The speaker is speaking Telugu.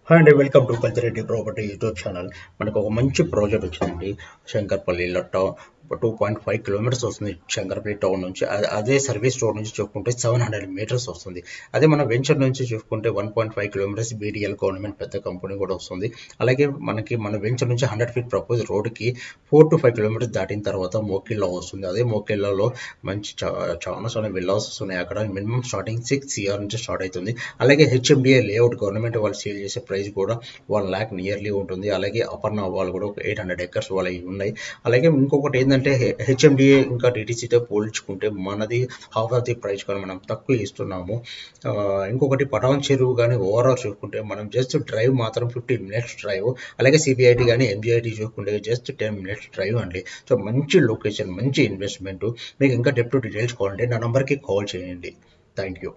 హాయ్ అండి, welcome to Kalchareddy property YouTube channel. మనకు ఒక మంచి ప్రాజెక్ట్ వచ్చిందండి. శంకర్పల్లిలో 2.5 కిలోమీటర్స్ వస్తుంది శంకర్పల్లి టౌన్ నుంచి. అదే సర్వీస్ రోడ్ నుంచి చూసుకుంటే 700 మీటర్స్ వస్తుంది. అదే మన వెంచర్ నుంచి చూసుకుంటే 1.5 కిలోమీటర్స్ బీడీఎల్ గవర్నమెంట్ పెద్ద కంపెనీ కూడా వస్తుంది. అలాగే మన వెంచర్ నుంచి 100 ఫీట్ ప్రపోజ్ రోడ్కి 4 to 5 కిలోమీటర్స్ దాటిన తర్వాత మోకిల్లా వస్తుంది. అదే మోకిల్లాలో మంచి చాలా విల్లాస్ ఉన్నాయి. అక్కడ మినిమం స్టార్టింగ్ 6 CR నుంచి స్టార్ట్ అవుతుంది. అలాగే హెచ్ఎండిఏ లేఅవుట్ గవర్నమెంట్ వాళ్ళు సేల్ చేసే ప్రైస్ కూడా 1 lakh నియర్లీ ఉంటుంది. అలాగే అపర్ణ వాళ్ళు కూడా ఒక 800 acres వాళ్ళవి ఉన్నాయి. అలాగే ఇంకొకటి ఏంటంటే హెచ్ఎండిఏ ఇంకా డిటీసీతో పోల్చుకుంటే మనది హాఫ్ ఆఫ్ ది ప్రైస్ కానీ మనం తక్కువ ఇస్తున్నాము. ఇంకొకటి పటాన్ చెరువు కానీ ఓవరాల్ చూసుకుంటే మనం జస్ట్ డ్రైవ్ మాత్రం 15 minutes డ్రైవ్. అలాగే సిబిఐటి కానీ ఎంజిఐటి చూసుకుంటే జస్ట్ 10 minutes డ్రైవ్ అండి. సో మంచి లొకేషన్, మంచి ఇన్వెస్ట్మెంట్. మీకు ఇంకా డీటెయిల్స్ కావాలంటే నా నంబర్కి కాల్ చేయండి. Thank you.